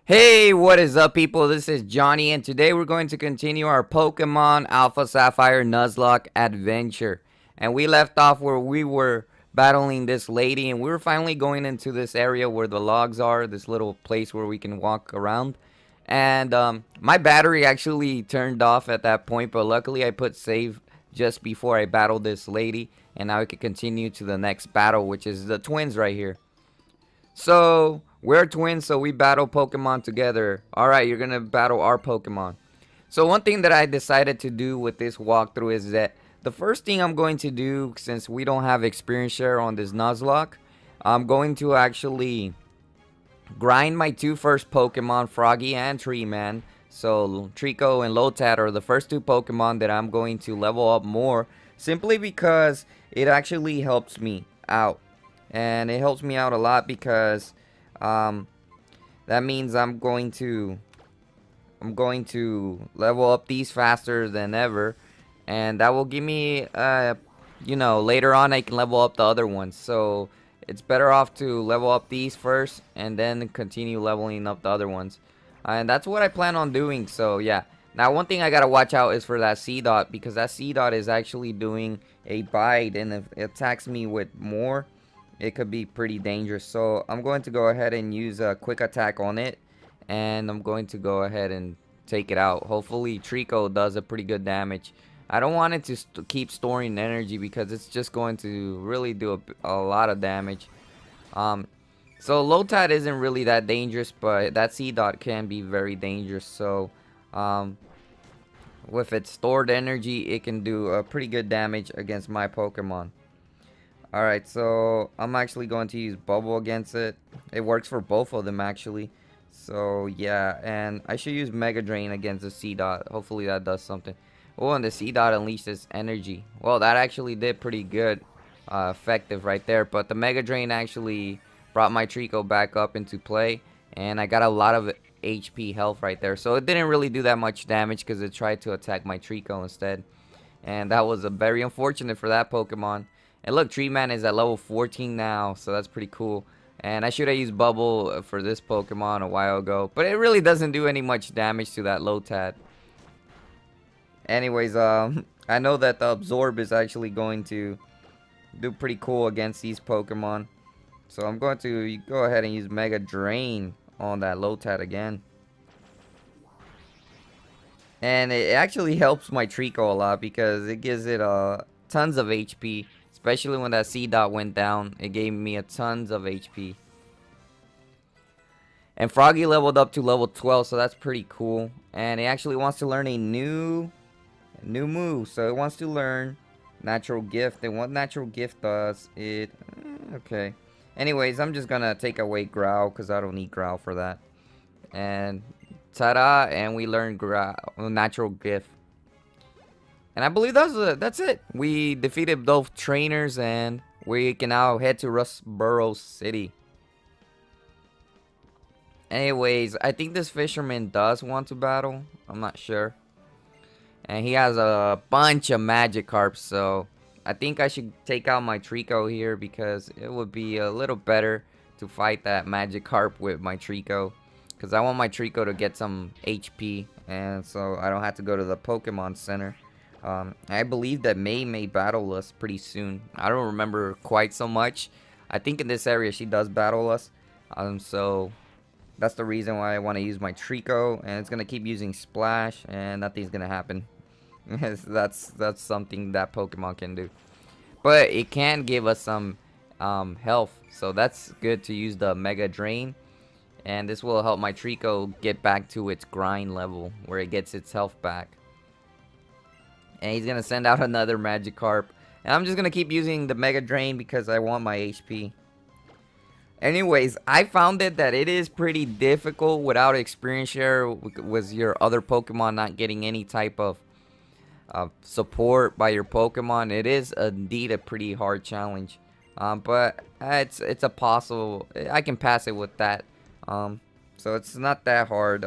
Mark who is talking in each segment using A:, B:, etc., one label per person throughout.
A: Hey, what is up, people? This is Johnny, and today we're going to continue our Pokemon Alpha Sapphire Nuzlocke adventure. And we left off where we were battling this lady, and we were finally going into this area where the logs are, this little place where we can walk around. And my battery actually turned off at that point, but luckily I put save just before I battled this lady, and now we can continue to the next battle, which is the twins right here. So, we're twins, so we battle Pokemon together. Alright, you're gonna battle our Pokemon. So, one thing that I decided to do with this walkthrough is that the first thing I'm going to do, since we don't have experience share on this Nuzlocke, I'm going to actually grind my two first Pokemon, Froggy and Tree Man. So, Trico and Lotad are the first two Pokemon that I'm going to level up more, simply because it actually helps me out. And it helps me out a lot because that means I'm going to level up these faster than ever, and that will give me later on I can level up the other ones. So it's better off to level up these first and then continue leveling up the other ones, and that's what I plan on doing. So yeah, now one thing I gotta watch out is for that C dot, because that C dot is actually doing a bite, and if it attacks me with more, it could be pretty dangerous. So I'm going to go ahead and use a quick attack on it, and I'm going to go ahead and take it out. Hopefully Trico does a pretty good damage. I don't want it to keep storing energy, because it's just going to really do a lot of damage. So Lotad isn't really that dangerous, but that C dot can be very dangerous. So with its stored energy, it can do a pretty good damage against my Pokemon. Alright, so I'm actually going to use Bubble against it. It works for both of them, actually. So, yeah, and I should use Mega Drain against the C-Dot. Hopefully that does something. Oh, and the C-Dot unleashes energy. Well, that actually did pretty good. Effective right there. But the Mega Drain actually brought my Trico back up into play. And I got a lot of HP health right there. So it didn't really do that much damage, because it tried to attack my Trico instead. And that was very unfortunate for that Pokemon. And look, Tree Man is at level 14 now, so that's pretty cool. And I should have used Bubble for this Pokemon a while ago, but it really doesn't do any much damage to that Lotad. Anyways, I know that the Absorb is actually going to do pretty cool against these Pokemon. So I'm going to go ahead and use Mega Drain on that Lotad again. And it actually helps my Trico a lot, because it gives it tons of HP. Especially when that C dot went down, it gave me a tons of HP. And Froggy leveled up to level 12, so that's pretty cool. And it actually wants to learn a new move. So it wants to learn Natural Gift. And what Natural Gift does, okay. Anyways, I'm just gonna take away Growl, because I don't need Growl for that. And ta-da! And we learn Growl, Natural Gift. And I believe that's it. We defeated both trainers, and we can now head to Rustboro City. Anyways, I think this fisherman does want to battle. I'm not sure. And he has a bunch of Magikarps, so I think I should take out my Trico here, because it would be a little better to fight that Magikarp with my Trico. Because I want my Trico to get some HP, and so I don't have to go to the Pokemon Center. I believe that May battle us pretty soon. I don't remember quite so much. I think in this area she does battle us. So that's the reason why I want to use my Trico, and it's gonna keep using Splash, and nothing's gonna happen. that's something that Pokemon can do. But it can give us some health, so that's good to use the Mega Drain. And this will help my Trico get back to its grind level, where it gets its health back. And he's going to send out another Magikarp. And I'm just going to keep using the Mega Drain, because I want my HP. Anyways, I found that it is pretty difficult without experience share, with your other Pokemon not getting any type of support by your Pokemon. It is indeed a pretty hard challenge. But it's a possible, I can pass it with that. So it's not that hard.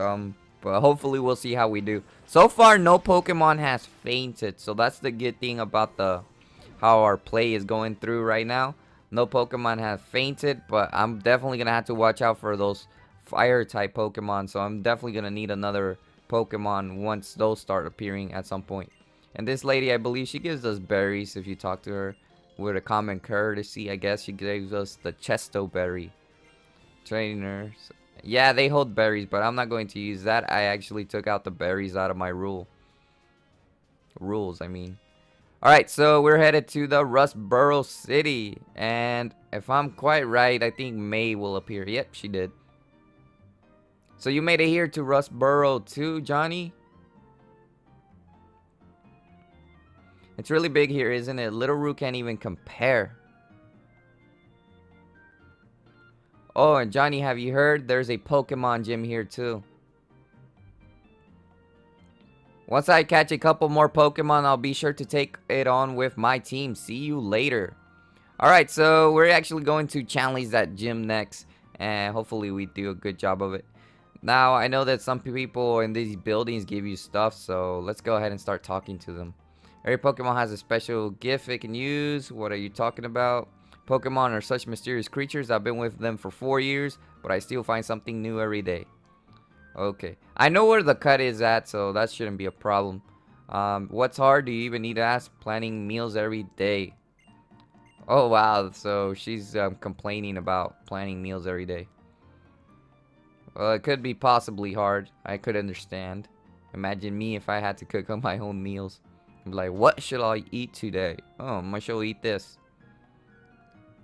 A: But hopefully we'll see how we do. So far, no Pokemon has fainted, so that's the good thing about how our play is going through right now. No Pokemon have fainted, but I'm definitely gonna have to watch out for those fire type Pokemon, so I'm definitely gonna need another Pokemon once those start appearing at some point. And this lady, I believe she gives us berries if you talk to her with a common courtesy. I guess she gives us the Chesto berry. Trainers, yeah, they hold berries, but I'm not going to use that. I actually took out the berries out of my rules, I mean. Alright, so we're headed to the Rustboro City. And if I'm quite right, I think May will appear. Yep, she did. So you made it here to Rustboro too, Johnny? It's really big here, isn't it? Little Roo can't even compare. Oh, and Johnny, have you heard? There's a Pokemon gym here too. Once I catch a couple more Pokemon, I'll be sure to take it on with my team. See you later. Alright, so we're actually going to challenge that gym next. And hopefully we do a good job of it. Now, I know that some people in these buildings give you stuff, so let's go ahead and start talking to them. Every Pokemon has a special gift it can use. What are you talking about? Pokemon are such mysterious creatures. I've been with them for 4 years, but I still find something new every day. Okay. I know where the cut is at, so that shouldn't be a problem. What's hard? Do you even need to ask? Planning meals every day. Oh, wow. So she's complaining about planning meals every day. Well, it could be possibly hard. I could understand. Imagine me if I had to cook up my own meals. I'm like, what should I eat today? Oh, I should eat this.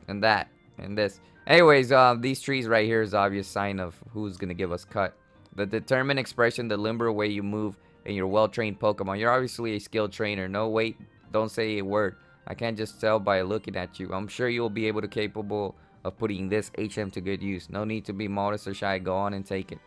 A: And that. And this. Anyways, these trees right here is obvious sign of who's going to give us cut. The determined expression, the limber way you move, and your well-trained Pokemon. You're obviously a skilled trainer. No, wait. Don't say a word. I can't just tell by looking at you. I'm sure you'll be able to capable of putting this HM to good use. No need to be modest or shy. Go on and take it.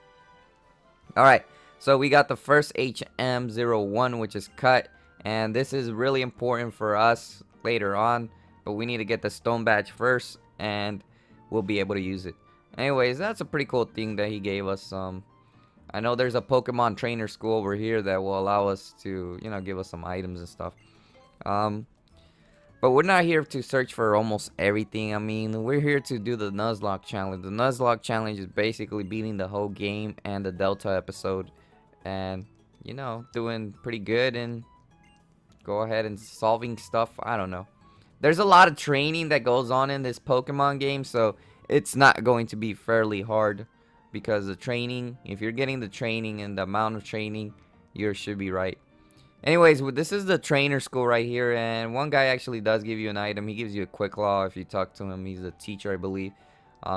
A: Alright. So we got the first HM01, which is cut. And this is really important for us later on. But we need to get the stone badge first. And we'll be able to use it. Anyways, that's a pretty cool thing that he gave us. I know there's a Pokemon trainer school over here that will allow us to, you know, give us some items and stuff. But we're not here to search for almost everything. I mean, we're here to do the Nuzlocke challenge. The Nuzlocke challenge is basically beating the whole game and the Delta episode. And, you know, doing pretty good and go ahead and solving stuff. I don't know. There's a lot of training that goes on in this Pokemon game, so it's not going to be fairly hard. Because the training, if you're getting the training and the amount of training, you should be right. Anyways, this is the trainer school right here. And one guy actually does give you an item. He gives you a Quick Claw if you talk to him. He's a teacher, I believe.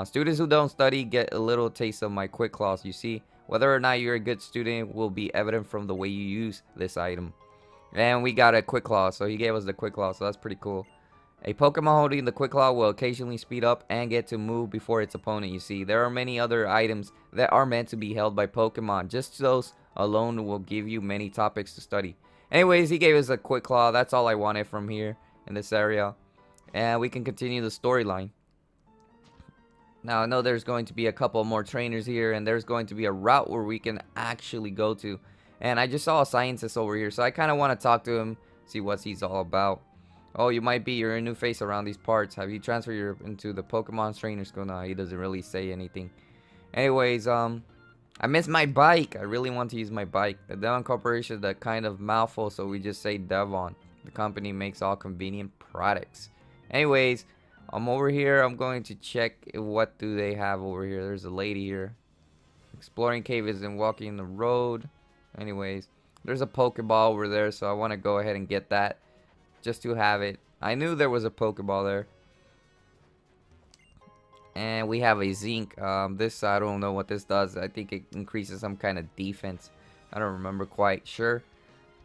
A: Students who don't study get a little taste of my Quick Claws. You see, whether or not you're a good student will be evident from the way you use this item. And we got a Quick Claw. So he gave us the Quick Claw. So that's pretty cool. A Pokemon holding the Quick Claw will occasionally speed up and get to move before its opponent. You see, there are many other items that are meant to be held by Pokemon. Just those alone will give you many topics to study. Anyways, he gave us a Quick Claw. That's all I wanted from here in this area. And we can continue the storyline. Now, I know there's going to be a couple more trainers here. And there's going to be a route where we can actually go to. And I just saw a scientist over here. So I kind of want to talk to him. See what he's all about. Oh, you might be. You're a new face around these parts. Have you transferred into the Pokemon trainer school? No, he doesn't really say anything. Anyways, I missed my bike. I really want to use my bike. The Devon Corporation is that kind of mouthful, so we just say Devon. The company makes all convenient products. Anyways, I'm over here. I'm going to check what do they have over here. There's a lady here. Exploring cave isn't walking the road. Anyways, there's a Pokeball over there, so I want to go ahead and get that. Just to have it. I knew there was a Pokeball there. And we have a Zinc. This, I don't know what this does. I think it increases some kind of defense. I don't remember quite sure.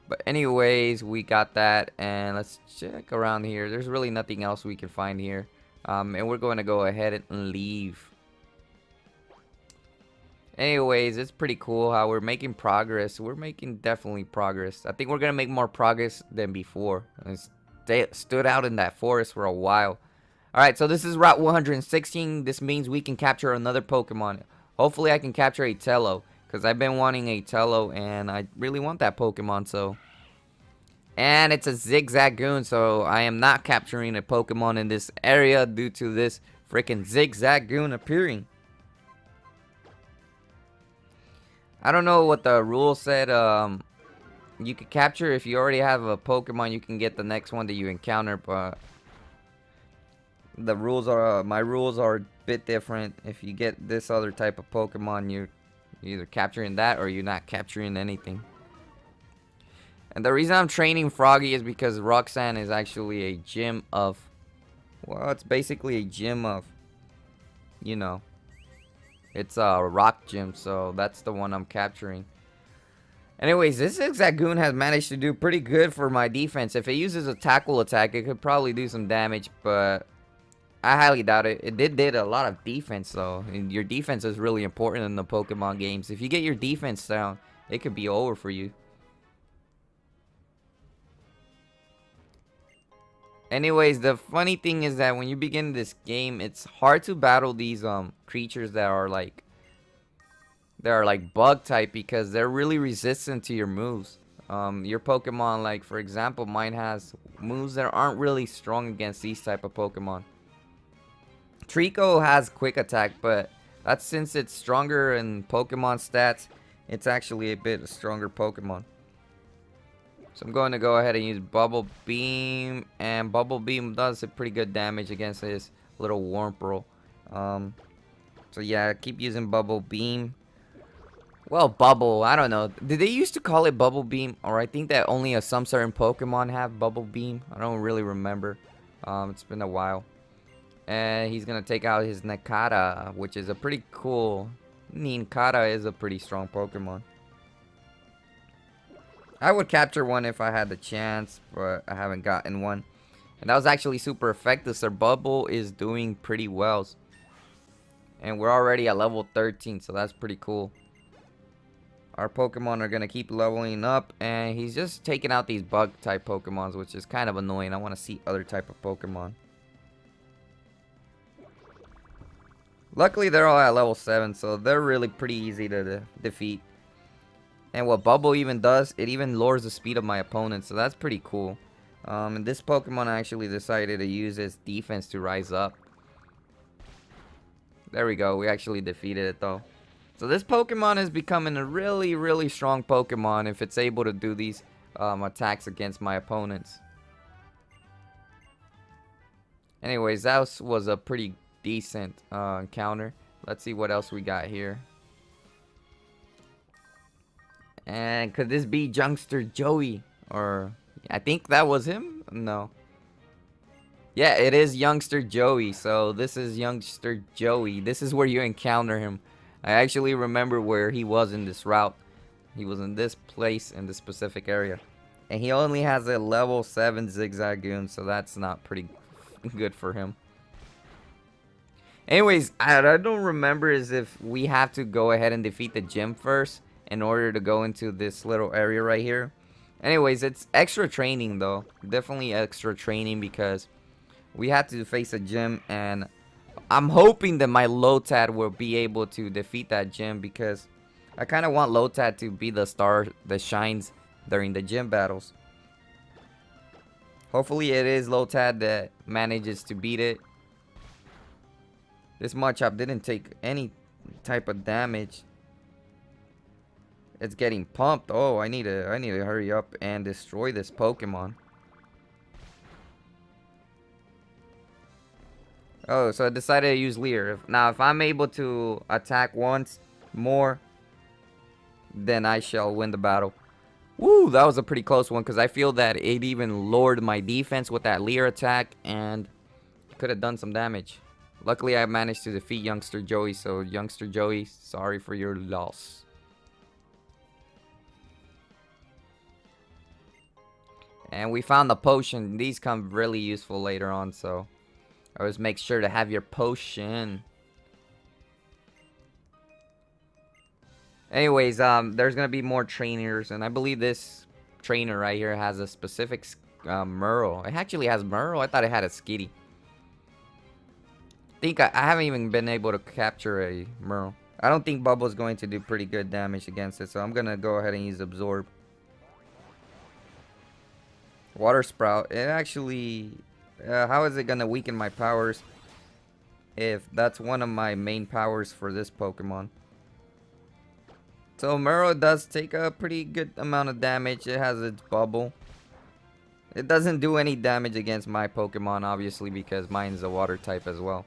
A: But anyways, we got that. And let's check around here. There's really nothing else we can find here. And we're going to go ahead and leave. Anyways, it's pretty cool how we're making progress. We're making definitely progress. I think we're going to make more progress than before. I stood out in that forest for a while. Alright, so this is Route 116. This means we can capture another Pokemon. Hopefully I can capture a Tello. Because I've been wanting a Tello and I really want that Pokemon, so. And it's a Zigzagoon, so I am not capturing a Pokemon in this area due to this freaking Zigzagoon appearing. I don't know what the rule said. You could capture if you already have a Pokemon, you can get the next one that you encounter, but the rules are my rules are a bit different. If you get this other type of Pokemon, you're either capturing that or you're not capturing anything. And the reason I'm training Froggy is because Roxanne is actually a gym of, well, it's basically a gym of, you know, it's a rock gym, so that's the one I'm capturing. Anyways, this Zigzagoon has managed to do pretty good for my defense. If it uses a tackle attack, it could probably do some damage, but I highly doubt it. It did a lot of defense, though. And your defense is really important in the Pokemon games. If you get your defense down, it could be over for you. Anyways, the funny thing is that when you begin this game, it's hard to battle these creatures that are like bug type, because they're really resistant to your moves. Your Pokemon, like for example, mine has moves that aren't really strong against these type of Pokemon. Trico has quick attack, but that's since it's stronger in Pokemon stats, it's actually a bit stronger Pokemon. So I'm going to go ahead and use Bubble Beam, and Bubble Beam does a pretty good damage against this little Wurmple. So yeah, keep using Bubble Beam. Well, Bubble, I don't know. Did they used to call it Bubble Beam? Or I think that only some certain Pokemon have Bubble Beam. I don't really remember. It's been a while. And he's going to take out his Nakata, which is a pretty cool. Ninkata is a pretty strong Pokemon. I would capture one if I had the chance, but I haven't gotten one. And that was actually super effective. So Bubble is doing pretty well. And we're already at level 13, so that's pretty cool. Our Pokemon are going to keep leveling up, and he's just taking out these bug type Pokemons, which is kind of annoying. I want to see other type of Pokemon. Luckily, they're all at level 7, so they're really pretty easy to defeat. And what Bubble even does, it even lowers the speed of my opponent, so that's pretty cool. And this Pokemon actually decided to use its defense to rise up. There we go, we actually defeated it though. So this Pokemon is becoming a really, really strong Pokemon if it's able to do these attacks against my opponents. Anyways, that was a pretty decent encounter. Let's see what else we got here. And could this be Youngster Joey? Or I think that was him? No. Yeah, it is Youngster Joey. So this is Youngster Joey. This is where you encounter him. I actually remember where he was in this route. He was in this place in this specific area. And he only has a level 7 Zigzagoon, so that's not pretty good for him. Anyways, I don't remember is if we have to go ahead and defeat the gym first in order to go into this little area right here. Anyways, it's extra training though. Definitely extra training because we have to face a gym, and I'm hoping that my Lotad will be able to defeat that gym, because I kind of want Lotad to be the star that shines during the gym battles. Hopefully it is Lotad that manages to beat it. This Machop didn't take any type of damage. It's getting pumped. Oh, I need to hurry up and destroy this Pokemon. Oh, so I decided to use Leer. Now, if I'm able to attack once more, then I shall win the battle. Woo, that was a pretty close one, because I feel that it even lowered my defense with that Leer attack, and could have done some damage. Luckily, I managed to defeat Youngster Joey, so Youngster Joey, sorry for your loss. And we found the potion. These come really useful later on, so always make sure to have your potion. Anyways, there's gonna be more trainers, and I believe this trainer right here has a specific Merle. It actually has Merle. I thought it had a Skitty. I haven't even been able to capture a Merle. I don't think Bubble's going to do pretty good damage against it, so I'm gonna go ahead and use Absorb. Water Sprout. It actually, how is it gonna weaken my powers if that's one of my main powers for this Pokemon? So Muro does take a pretty good amount of damage. It has its bubble. It doesn't do any damage against my Pokemon, obviously, because mine's a water type as well.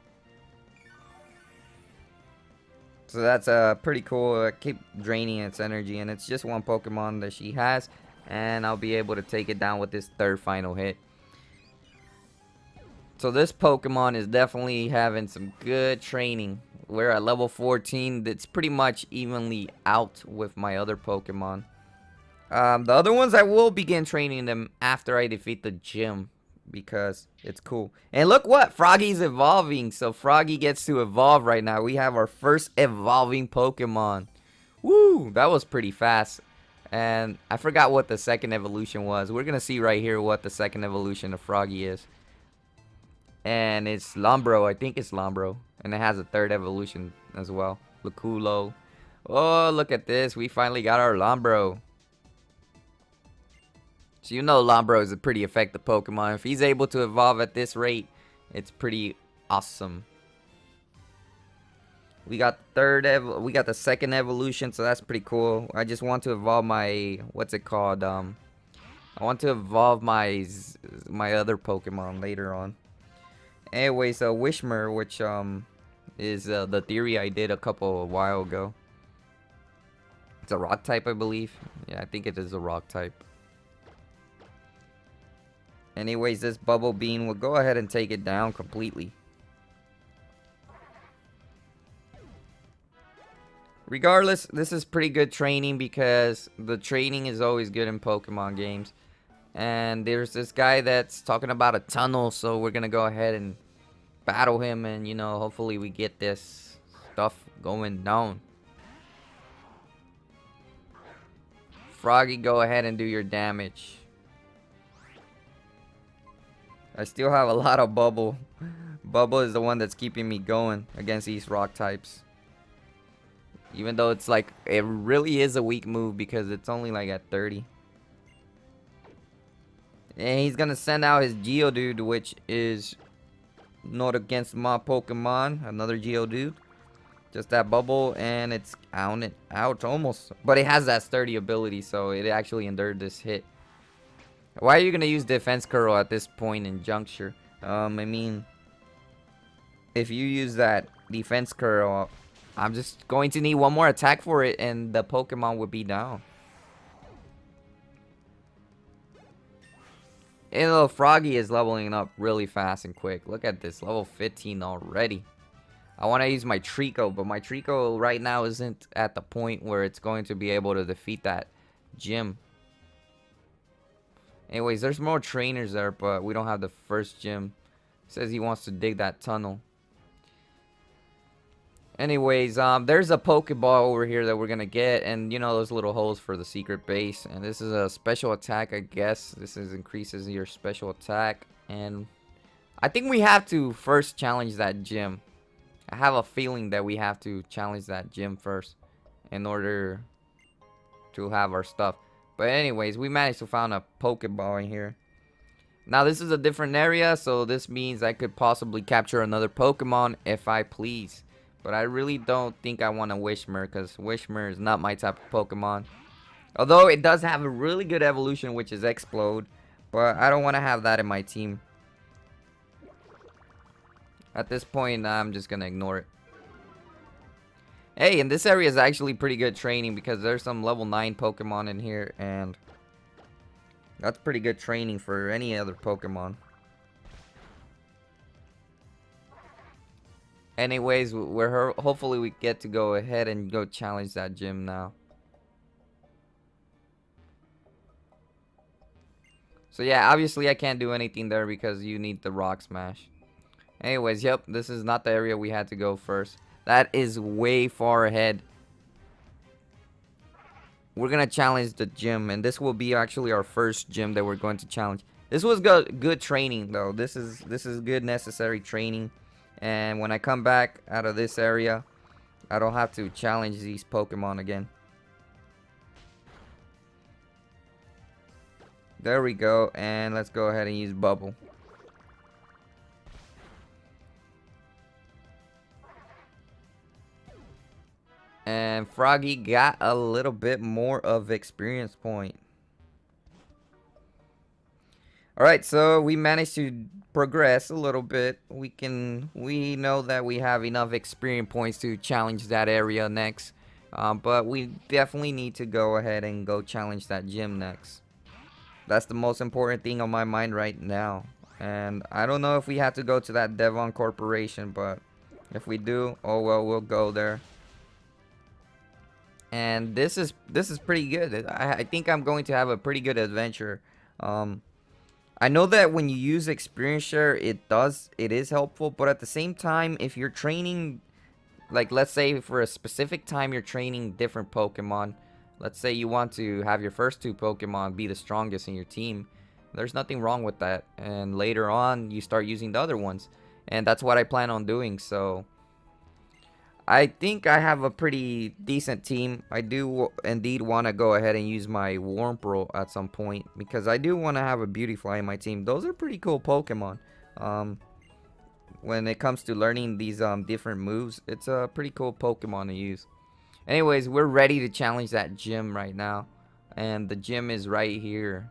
A: So that's pretty cool. I keep draining its energy, and it's just one Pokemon that she has, and I'll be able to take it down with this third final hit. So this Pokemon is definitely having some good training. We're at level 14. That's pretty much evenly out with my other Pokemon. The other ones, I will begin training them after I defeat the gym, because it's cool. And look what, Froggy's evolving. So Froggy gets to evolve right now. We have our first evolving Pokemon. Woo, that was pretty fast. And I forgot what the second evolution was. We're gonna see right here what the second evolution of Froggy is. And it's Lombro. I think it's Lombro. And it has a third evolution as well. Laculo. Oh, look at this. We finally got our Lombro. So you know Lombro is a pretty effective Pokemon. If he's able to evolve at this rate, it's pretty awesome. We got the second evolution, so that's pretty cool. I just want to evolve my, what's it called? I want to evolve my other Pokemon later on. Anyway, so Wishmer, which is the theory I did a while ago. It's a rock type, I believe. Yeah, I think it is a rock type. Anyways, this Bubble Bean will go ahead and take it down completely. Regardless, this is pretty good training because the training is always good in Pokemon games. And there's this guy that's talking about a tunnel, so we're gonna go ahead and battle him, and you know, hopefully we get this stuff going down. Froggy, go ahead and do your damage. I still have a lot of Bubble. Bubble is the one that's keeping me going against these rock types. Even though it's like, it really is a weak move because it's only like at 30. And he's gonna send out his Geodude, which is not against my Pokemon. Another Geodude. Just that Bubble, and it's out almost. But it has that sturdy ability, so it actually endured this hit. Why are you gonna use Defense Curl at this point in juncture? I mean, if you use that Defense Curl, I'm just going to need one more attack for it, and the Pokemon would be down. And little Froggy is leveling up really fast and quick. Look at this, level 15 already. I want to use my Trico, but my Trico right now isn't at the point where it's going to be able to defeat that gym. Anyways, there's more trainers there, but we don't have the first gym. It says he wants to dig that tunnel. Anyways, there's a Pokeball over here that we're gonna get, and you know those little holes for the secret base. And this is a special attack, I guess. This increases your special attack, and I think we have to first challenge that gym. I have a feeling that we have to challenge that gym first in order to have our stuff. But anyways, we managed to find a Pokeball in here. Now this is a different area, so this means I could possibly capture another Pokemon if I please. But I really don't think I want a Wishmer, because Wishmer is not my type of Pokemon. Although it does have a really good evolution, which is Explode. But I don't want to have that in my team. At this point, I'm just going to ignore it. Hey, and this area is actually pretty good training because there's some level 9 Pokemon in here. And that's pretty good training for any other Pokemon. Anyways, hopefully we get to go ahead and go challenge that gym now. So yeah, obviously I can't do anything there because you need the Rock Smash. Anyways, yep, this is not the area we had to go first. That is way far ahead. We're gonna challenge the gym, and this will be actually our first gym that we're going to challenge. This was good training though. This is good necessary training. And when I come back out of this area, I don't have to challenge these Pokemon again. There we go. And let's go ahead and use Bubble. And Froggy got a little bit more of experience point. Alright, so we managed to progress a little bit. We know that we have enough experience points to challenge that area next. But we definitely need to go ahead and go challenge that gym next. That's the most important thing on my mind right now. And I don't know if we have to go to that Devon Corporation, but if we do, oh well, we'll go there. And this is pretty good. I think I'm going to have a pretty good adventure. I know that when you use experience share, it is helpful, but at the same time, if you're training, like let's say for a specific time you're training different Pokemon, let's say you want to have your first 2 Pokemon be the strongest in your team, there's nothing wrong with that, and later on you start using the other ones, and that's what I plan on doing. So I think I have a pretty decent team. I do indeed want to go ahead and use my Wurmple at some point, because I do want to have a Beautifly in my team. Those are pretty cool Pokemon. When it comes to learning these different moves, it's a pretty cool Pokemon to use. Anyways, we're ready to challenge that gym right now, and the gym is right here.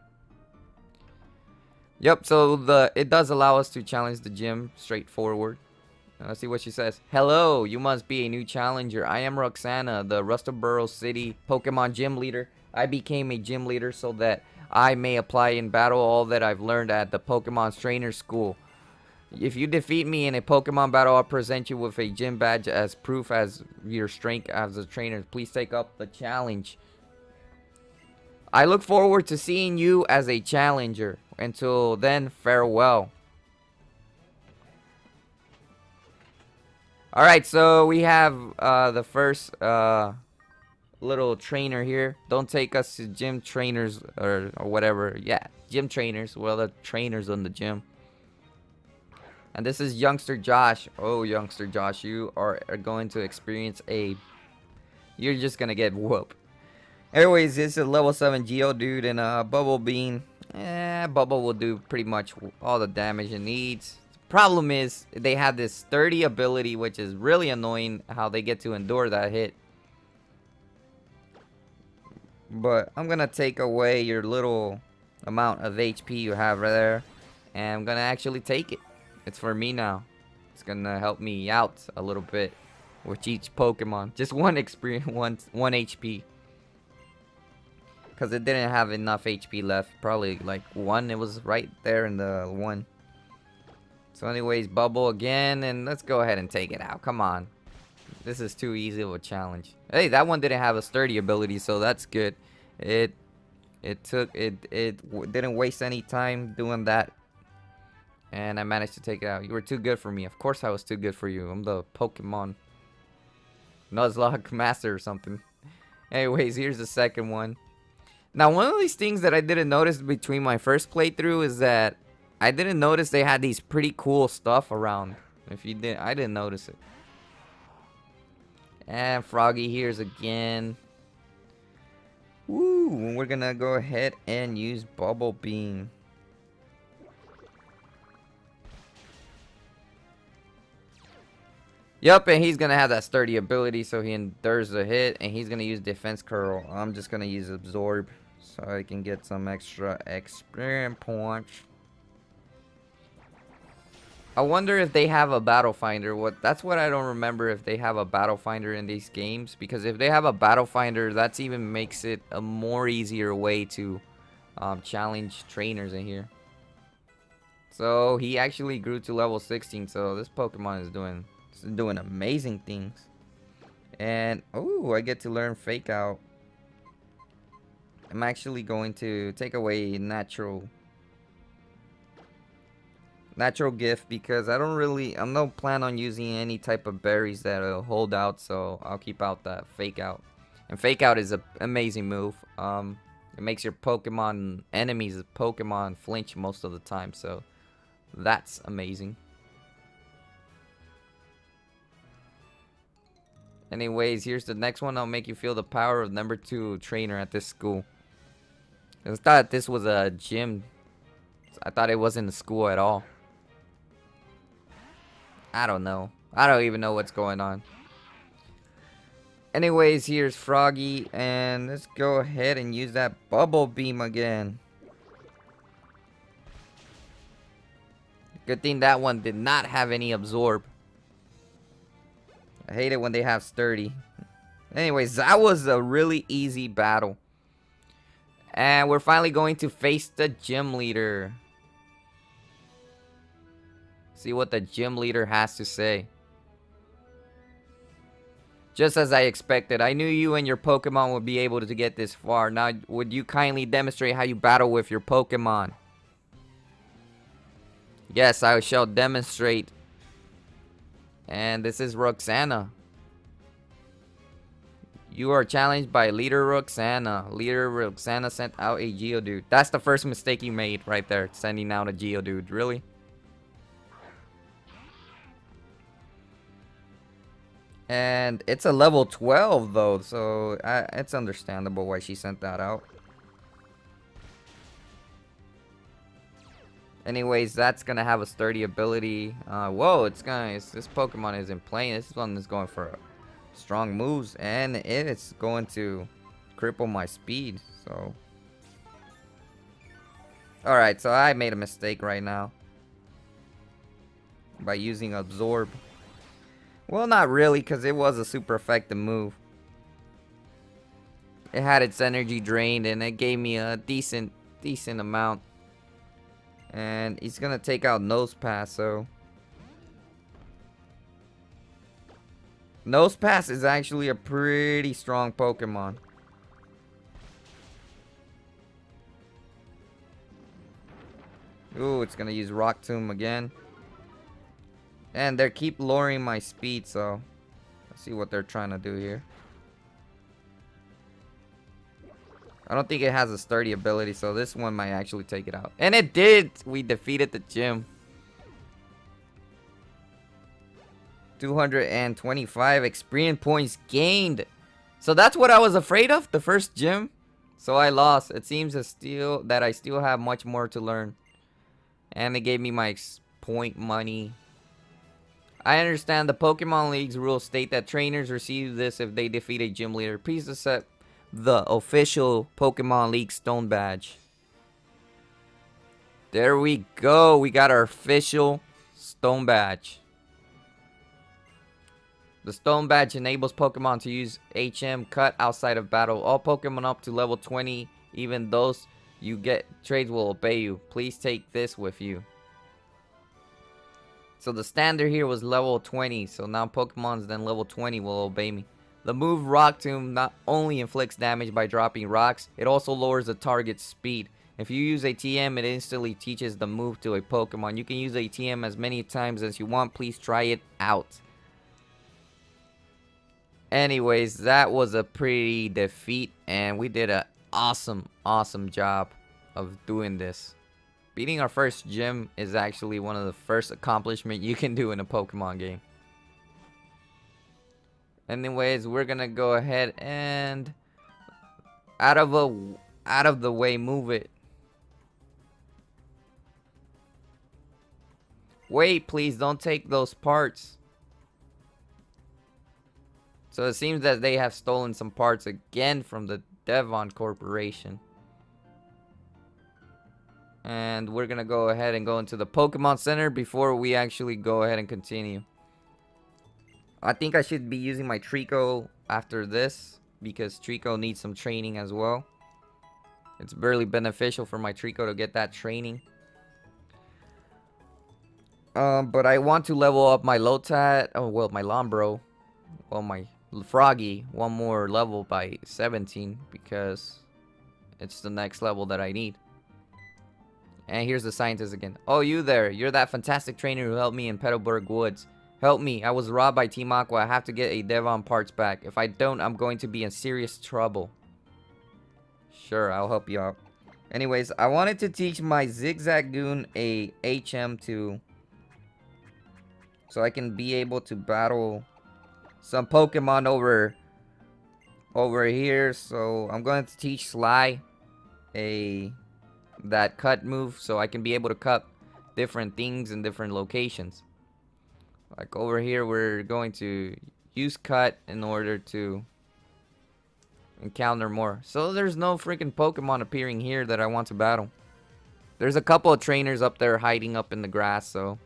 A: Yep, so it does allow us to challenge the gym straightforward. Let's see what she says. Hello, you must be a new challenger. I am Roxanne, the Rustboro City Pokemon gym leader. I became a gym leader so that I may apply in battle all that I've learned at the Pokemon Trainer School. If you defeat me in a Pokemon battle, I'll present you with a gym badge as proof as your strength as a trainer. Please take up the challenge. I look forward to seeing you as a challenger. Until then, farewell. Alright, so we have the first little trainer here. Don't take us to gym trainers or whatever. Yeah, gym trainers. Well, the trainers in the gym. And this is Youngster Josh. Oh, Youngster Josh, you are going to experience you're just going to get whooped. Anyways, this is a level 7 Geodude and a Bubble Bean. Bubble will do pretty much all the damage it needs. Problem is, they have this sturdy ability, which is really annoying how they get to endure that hit. But I'm gonna take away your little amount of HP you have right there, and I'm gonna actually take it. It's for me now. It's gonna help me out a little bit with each Pokemon. Just one experience, one HP. Because it didn't have enough HP left. Probably like 1. It was right there in the 1. So anyways, Bubble again, and let's go ahead and take it out. Come on. This is too easy of a challenge. Hey, that one didn't have a sturdy ability, so that's good. It didn't waste any time doing that. And I managed to take it out. You were too good for me. Of course I was too good for you. I'm the Pokemon Nuzlocke master or something. Anyways, here's the second one. Now, one of these things that I didn't notice between my first playthrough is that I didn't notice they had these pretty cool stuff around. If you didn't, I didn't notice it. And Froggy here's again. Woo! We're gonna go ahead and use Bubble Beam. Yup, and he's gonna have that sturdy ability, so he endures the hit, and he's gonna use Defense Curl. I'm just gonna use Absorb, so I can get some extra experience points. I wonder if they have a Battle Finder. That's what I don't remember, if they have a Battle Finder in these games. Because if they have a Battle Finder, that even makes it a more easier way to challenge trainers in here. So he actually grew to level 16. So this Pokemon is doing amazing things. And oh, I get to learn Fake Out. I'm actually going to take away natural gift, because I don't plan on using any type of berries that'll hold out, so I'll keep out that Fake Out. And Fake Out is an amazing move. It makes your Pokemon enemies Pokemon flinch most of the time, so that's amazing. Anyways, here's the next one. I'll make you feel the power of number 2 trainer at this school. I thought this was a gym. I thought it wasn't a school at all. I don't know. I don't even know what's going on. Anyways, here's Froggy, and let's go ahead and use that bubble beam again. Good thing that one did not have any absorb. I hate it when they have sturdy. Anyways, that was a really easy battle. And we're finally going to face the gym leader. See what the gym leader has to say. Just as I expected, I knew you and your Pokemon would be able to get this far. Now, would you kindly demonstrate how you battle with your Pokemon? Yes, I shall demonstrate. And this is Roxanne. You are challenged by Leader Roxanne. Leader Roxanne sent out a Geodude. That's the first mistake you made right there, sending out a Geodude. Really? And it's a level 12 though, so it's understandable why she sent that out. Anyways, that's gonna have a sturdy ability. Whoa, this Pokemon isn't playing. This one is going for strong moves, and it's going to cripple my speed. So, all right, so I made a mistake right now by using Absorb. Well, not really, because it was a super effective move. It had its energy drained, and it gave me a decent amount. And he's gonna take out Nosepass, so Nosepass is actually a pretty strong Pokemon. Ooh, it's gonna use Rock Tomb again. And they keep lowering my speed, so let's see what they're trying to do here. I don't think it has a sturdy ability, so this one might actually take it out. And it did! We defeated the gym. 225 experience points gained. So that's what I was afraid of, the first gym. So I lost. It seems that I still have much more to learn. And they gave me my point money. I understand the Pokemon League's rules state that trainers receive this if they defeat a gym leader. Please accept the official Pokemon League Stone Badge. There we go. We got our official Stone Badge. The Stone Badge enables Pokemon to use HM Cut outside of battle. All Pokemon up to level 20, even those you get trades, will obey you. Please take this with you. So the standard here was level 20, so now Pokemon's then level 20 will obey me. The move Rock Tomb not only inflicts damage by dropping rocks, it also lowers the target's speed. If you use a TM, it instantly teaches the move to a Pokemon. You can use a TM as many times as you want. Please try it out. Anyways, that was a pretty defeat, and we did an awesome job of doing this. Beating our first gym is actually one of the first accomplishments you can do in a Pokemon game. Anyways, we're gonna go ahead and out of the way move it. Wait, please don't take those parts. So it seems that they have stolen some parts again from the Devon Corporation. And we're gonna go ahead and go into the Pokemon Center before we actually go ahead and continue. I think I should be using my Trico after this, because Trico needs some training as well. It's barely beneficial for my Trico to get that training. But I want to level up my Lotad, my Lombro, my Froggy, one more level by 17, because it's the next level that I need. And here's the scientist again. Oh, you there. You're that fantastic trainer who helped me in Petalburg Woods. Help me. I was robbed by Team Aqua. I have to get a Devon parts back. If I don't, I'm going to be in serious trouble. Sure, I'll help you out. Anyways, I wanted to teach my Zigzagoon a HM2, so I can be able to battle some Pokemon over here. So I'm going to teach Sly that cut move, so I can be able to cut different things in different locations. Like over here, we're going to use cut in order to encounter more. So there's no freaking Pokemon appearing here that I want to battle. There's a couple of trainers up there hiding up in the grass, so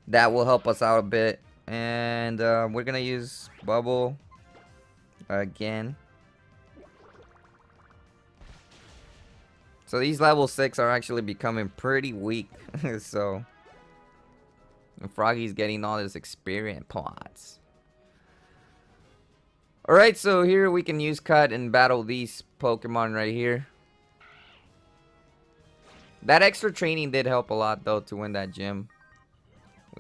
A: that will help us out a bit. And we're gonna use Bubble again. So these level 6 are actually becoming pretty weak. So Froggy's getting all this experience pots. Alright, so here we can use Cut and battle these Pokemon right here. That extra training did help a lot though to win that gym.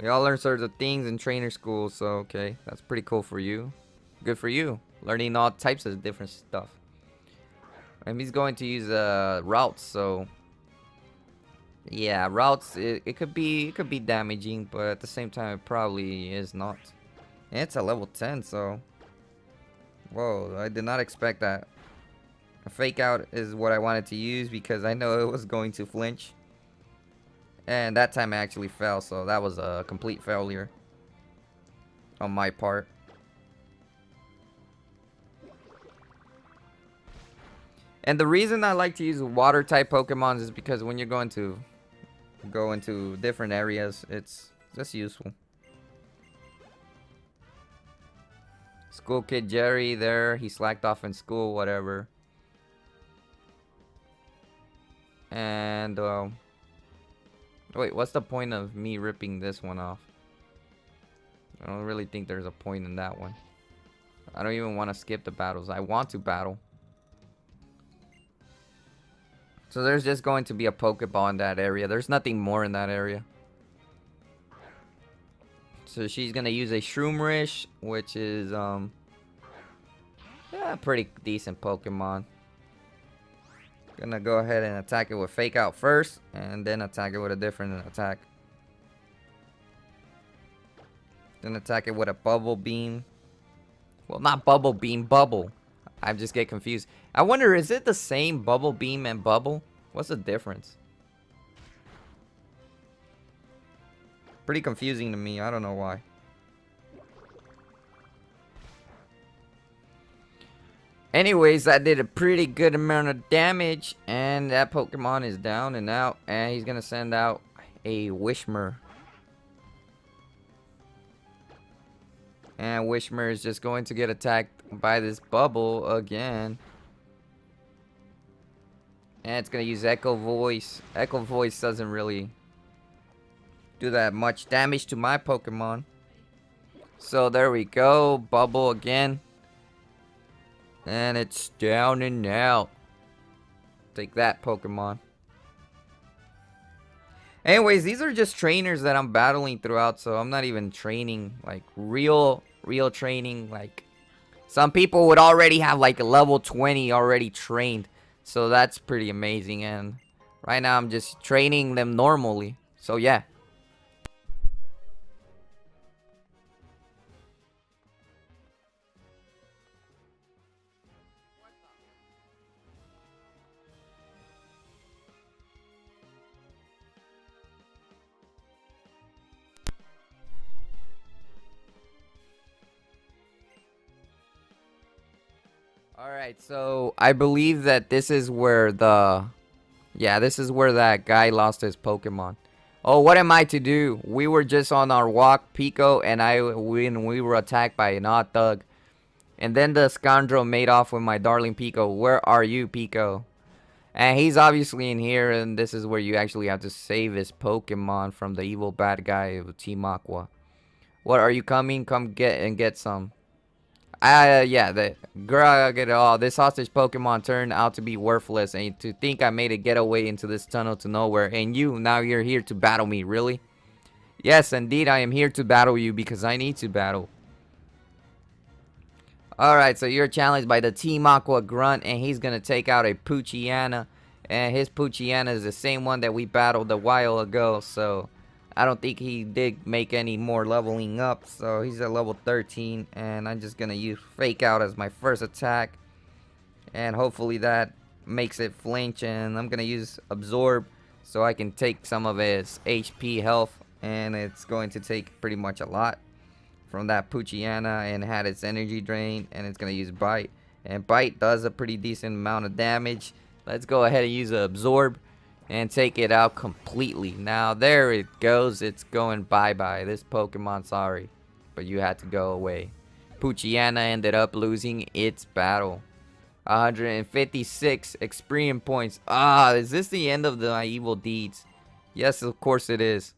A: We all learn sorts of things in trainer school, so okay, that's pretty cool for you. Good for you, learning all types of different stuff. And he's going to use routes, so yeah, routes. It could be damaging, but at the same time, it probably is not. And it's a level 10, so whoa! I did not expect that. A fake out is what I wanted to use because I know it was going to flinch. And that time I actually fell, so that was a complete failure on my part. And the reason I like to use water type Pokemons is because when you're going to go into different areas, it's just useful. School kid Jerry there, he slacked off in school, whatever. And wait, what's the point of me ripping this one off? I don't really think there's a point in that one. I don't even want to skip the battles. I want to battle. So there's just going to be a Pokeball in that area. There's nothing more in that area. So she's going to use a Shroomish, which is yeah, pretty decent Pokemon. Gonna go ahead and attack it with Fake Out first, and then attack it with a different attack. Then attack it with a Bubble Beam. Well, not Bubble Beam, Bubble. I just get confused. I wonder, is it the same Bubble Beam and Bubble? What's the difference? Pretty confusing to me. I don't know why. Anyways, that did a pretty good amount of damage, and that Pokemon is down and out, and he's gonna send out a Wishmer. And Wishmer is just going to get attacked by this Bubble again. And it's gonna use Echo Voice. Echo Voice doesn't really do that much damage to my Pokemon. So there we go, Bubble again. And it's down and out. Take that, Pokemon. Anyways, these are just trainers that I'm battling throughout, so I'm not even training like real training. Like some people would already have like a level 20 already trained, so that's pretty amazing. And right now I'm just training them normally, so yeah. Alright, so I believe that this is where this is where that guy lost his Pokemon. Oh, what am I to do? We were just on our walk, Pico, and we were attacked by an odd thug. And then the scoundrel made off with my darling Pico. Where are you, Pico? And he's obviously in here, and this is where you actually have to save his Pokemon from the evil bad guy of Team Aqua. What, are you coming? Come get some. Yeah, the girl, get it all. This hostage Pokemon turned out to be worthless, and to think I made a getaway into this tunnel to nowhere, and now you're here to battle me, really? Yes, indeed, I am here to battle you because I need to battle. Alright, so you're challenged by the Team Aqua Grunt, and he's gonna take out a Poochyena, and his Poochyena is the same one that we battled a while ago, so I don't think he did make any more leveling up, so he's at level 13, and I'm just gonna use Fake Out as my first attack, and hopefully that makes it flinch. And I'm gonna use Absorb so I can take some of his HP health, and it's going to take pretty much a lot. from that Poochyena and had its energy drain, and it's gonna use Bite. And Bite does a pretty decent amount of damage. Let's go ahead and use a Absorb and take it out completely. Now there it goes. It's going bye-bye. This Pokemon, sorry, but you had to go away. Poochyena ended up losing its battle. 156 experience points. Is this the end of my evil deeds? Yes, of course it is.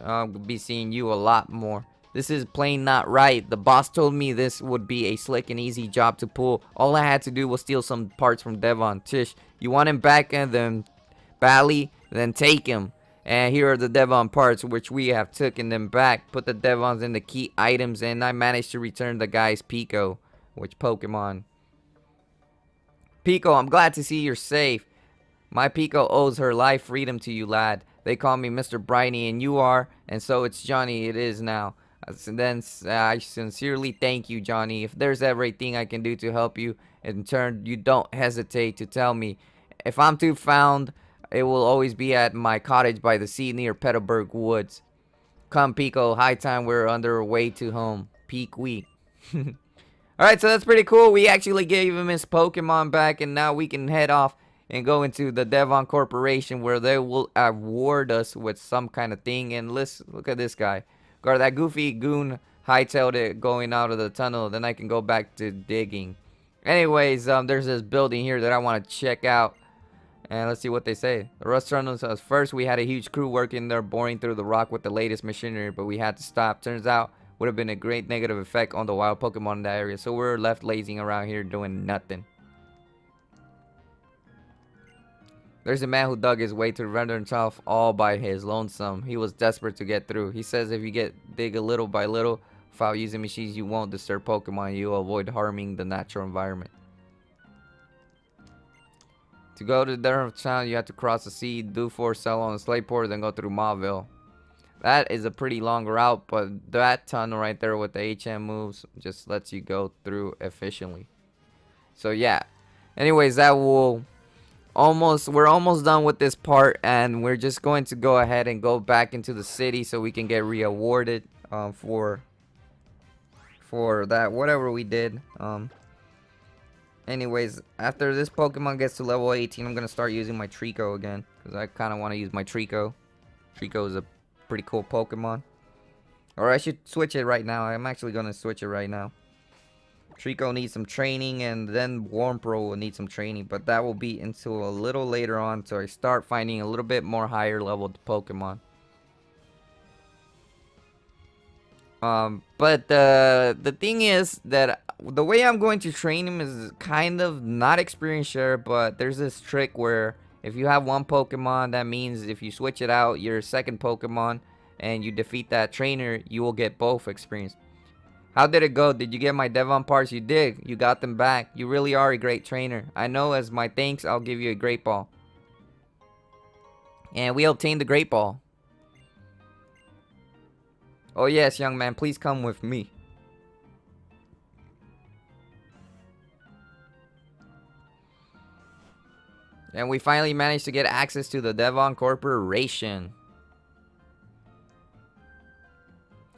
A: I'm gonna be seeing you a lot more. This is plain not right. The boss told me this would be a slick and easy job to pull. All I had to do was steal some parts from Devon. Tish, you want him back and then Bally? Then take him. And here are the Devon parts, which we have taken them back. Put the Devons in the key items, and I managed to return the guy's Pico. Which Pokemon? Pico, I'm glad to see you're safe. My Pico owes her life freedom to you, lad. They call me Mr. Briny, and you are, and so it's Johnny. It is now. And then I sincerely thank you, Johnny. If there's ever a thing I can do to help you, in turn, you don't hesitate to tell me. If I'm to found, it will always be at my cottage by the sea near Petalburg Woods. Come, Pico. High time we're underway to home. Peak week. Alright, so that's pretty cool. We actually gave him his Pokemon back, and now we can head off and go into the Devon Corporation, where they will award us with some kind of thing. And let's look at this guy. Got that goofy goon hightailed it going out of the tunnel. Then I can go back to digging. Anyways, there's this building here that I want to check out. And let's see what they say. The rust tunnel says, first we had a huge crew working there boring through the rock with the latest machinery, but we had to stop. Turns out would have been a great negative effect on the wild Pokemon in that area. So we're left lazing around here doing nothing. There's a man who dug his way to render himself all by his lonesome. He was desperate to get through. He says if you dig a little by little without using machines, you won't disturb Pokemon. You'll avoid harming the natural environment. To go to Durham Town, you have to cross the sea, do 4 sell on the Slateport, then go through Mauville. That is a pretty long route, but that tunnel right there with the HM moves just lets you go through efficiently. So yeah. Anyways, that will we're almost done with this part, and we're just going to go ahead and go back into the city so we can get re-awarded for that whatever we did. Anyways, after this Pokemon gets to level 18, I'm gonna start using my Trico again, because I kind of want to use my Trico. Trico is a pretty cool Pokemon. Or I should switch it right now. I'm actually gonna switch it right now. Trico needs some training, and then Wurmple will need some training, but that will be until a little later on, so I start finding a little bit more higher leveled Pokemon. But the thing is that the way I'm going to train him is kind of not experience share, but there's this trick where if you have one Pokemon, that means if you switch it out, your second Pokemon, and you defeat that trainer, you will get both experience. How did it go? Did you get my Devon parts? You did. You got them back. You really are a great trainer. I know, as my thanks, I'll give you a Great Ball. And we obtained the Great Ball. Oh yes, young man, please come with me. And we finally managed to get access to the Devon Corporation.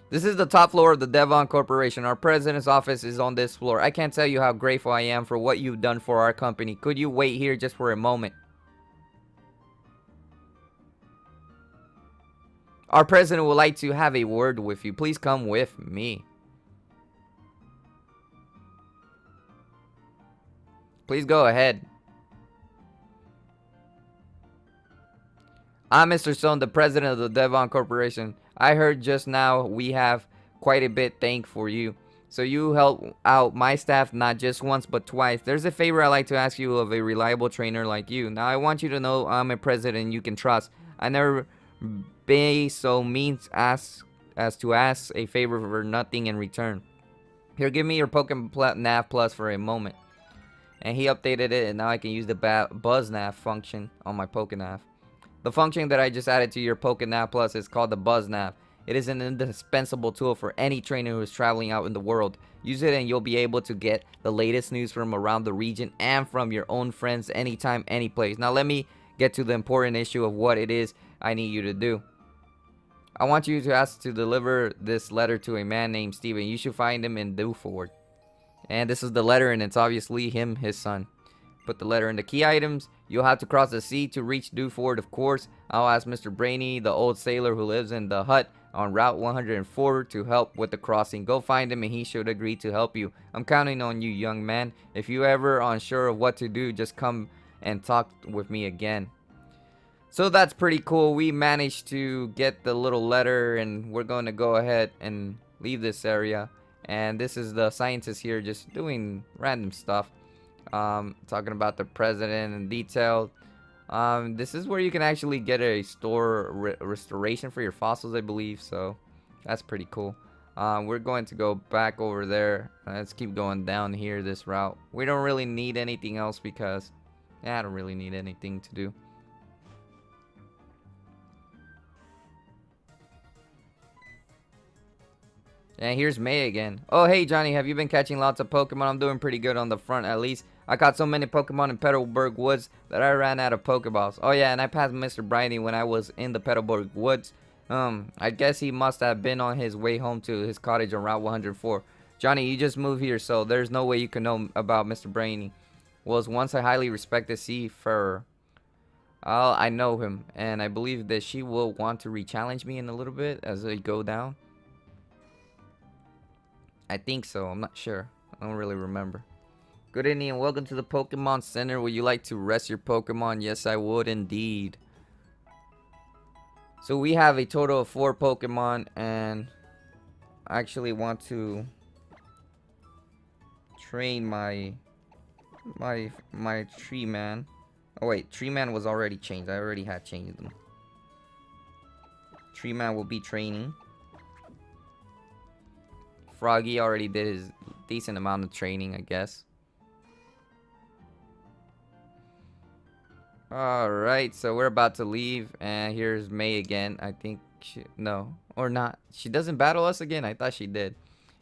A: This is the top floor of the Devon Corporation. Our president's office is on this floor. I can't tell you how grateful I am for what you've done for our company. Could you wait here just for a moment? Our president would like to have a word with you. Please come with me. Please go ahead. I'm Mr. Stone, the president of the Devon Corporation. I heard just now we have quite a bit thank for you. So you help out my staff not just once but twice. There's a favor I'd like to ask you of a reliable trainer like you. Now I want you to know I'm a president you can trust. I never be so mean as to ask a favor for nothing in return. Here, give me your Pokemon Nav Plus for a moment. And he updated it, and now I can use the Buzz Nav function on my Pokenav. The function that I just added to your Pokenav Plus is called the Buzz Nav. It is an indispensable tool for any trainer who is traveling out in the world. Use it and you'll be able to get the latest news from around the region and from your own friends anytime, any place. Now let me get to the important issue of what it is I need you to do. I want you to ask to deliver this letter to a man named Steven. You should find him in Dewford. And this is the letter, and it's obviously him, his son. Put the letter in the key items. You'll have to cross the sea to reach Dewford, of course. I'll ask Mr. Brainy, the old sailor who lives in the hut on Route 104, to help with the crossing. Go find him and he should agree to help you. I'm counting on you, young man. If you ever unsure of what to do, just come and talk with me again. So that's pretty cool. We managed to get the little letter, and we're going to go ahead and leave this area. And this is the scientist here just doing random stuff. Talking about the president in detail. This is where you can actually get a store restoration for your fossils, I believe. So that's pretty cool. We're going to go back over there. Let's keep going down here this route. We don't really need anything else because I don't really need anything to do. And here's May again. Oh, hey, Johnny, have you been catching lots of Pokemon? I'm doing pretty good on the front, at least. I caught so many Pokemon in Petalburg Woods that I ran out of Pokeballs. Oh, yeah, and I passed Mr. Briney when I was in the Petalburg Woods. I guess he must have been on his way home to his cottage on Route 104. Johnny, you just moved here, so there's no way you can know about Mr. Brainy. Was once a highly respected seafarer. I know him, and I believe that she will want to re-challenge me in a little bit as I go down. I think so. I'm not sure. I don't really remember. Good evening and welcome to the Pokemon Center. Would you like to rest your Pokemon? Yes, I would indeed. So we have a total of 4 Pokemon, and I actually want to train my Tree Man. Oh wait, Tree Man was already changed. I already had changed them. Tree Man will be training. Froggy already did his decent amount of training, I guess. Alright, so we're about to leave. And here's May again. I think no, or not. She doesn't battle us again? I thought she did.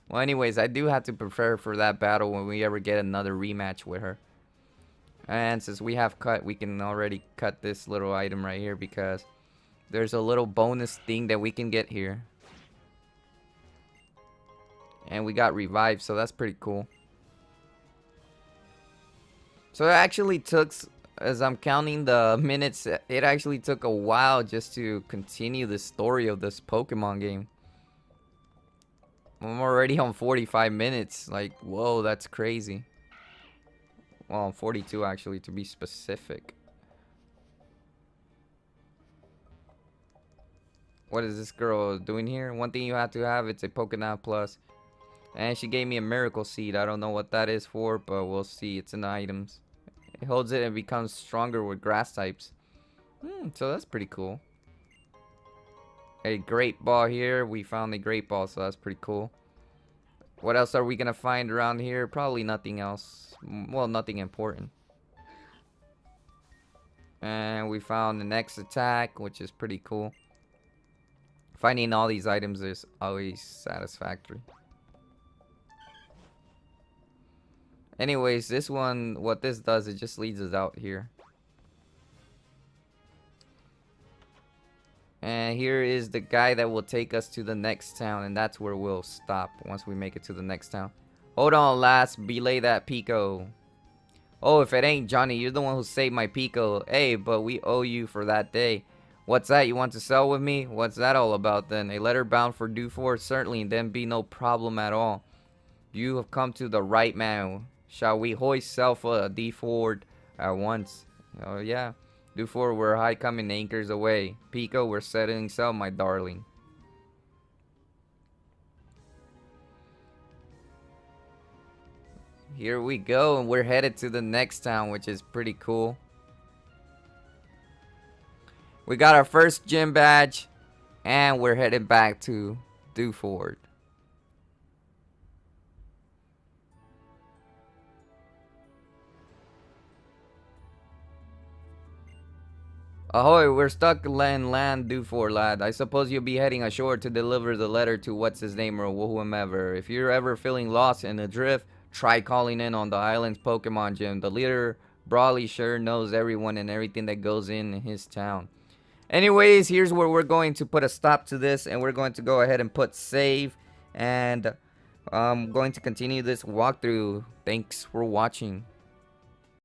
A: Well, anyways, I do have to prepare for that battle when we ever get another rematch with her. And since we have cut, we can already cut this little item right here because there's a little bonus thing that we can get here. And we got revived, so that's pretty cool. So it actually took, as I'm counting the minutes, it actually took a while just to continue the story of this Pokemon game. I'm already on 45 minutes. Like, whoa, that's crazy. Well, 42 actually, to be specific. What is this girl doing here? One thing you have to have, it's a Pokemon Plus. And she gave me a miracle seed. I don't know what that is for, but we'll see. It's in the items. It holds it and becomes stronger with grass types. So that's pretty cool. A great ball here. We found a great ball, so that's pretty cool. What else are we going to find around here? Probably nothing else. Well, nothing important. And we found the next attack, which is pretty cool. Finding all these items is always satisfactory. Anyways, this one, what this does, it just leads us out here. And here is the guy that will take us to the next town, and that's where we'll stop once we make it to the next town. Hold on, lass, belay that Pico. Oh, if it ain't Johnny, you're the one who saved my Pico. Hey, but we owe you for that day. What's that? You want to sell with me? What's that all about then? A letter bound for Dewford? Certainly, then be no problem at all. You have come to the right man. Shall we hoist sail for Dewford at once? Oh, yeah. Dewford, we're high coming anchors away. Pico, we're setting sail, my darling. Here we go, and we're headed to the next town, which is pretty cool. We got our first gym badge, and we're headed back to Dewford. Ahoy, we're stuck in land Dewford, lad. I suppose you'll be heading ashore to deliver the letter to what's-his-name or whomever. If you're ever feeling lost and adrift, try calling in on the island's Pokemon gym. The leader, Brawly, sure knows everyone and everything that goes in his town. Anyways, here's where we're going to put a stop to this, and we're going to go ahead and put save, and I'm going to continue this walkthrough. Thanks for watching.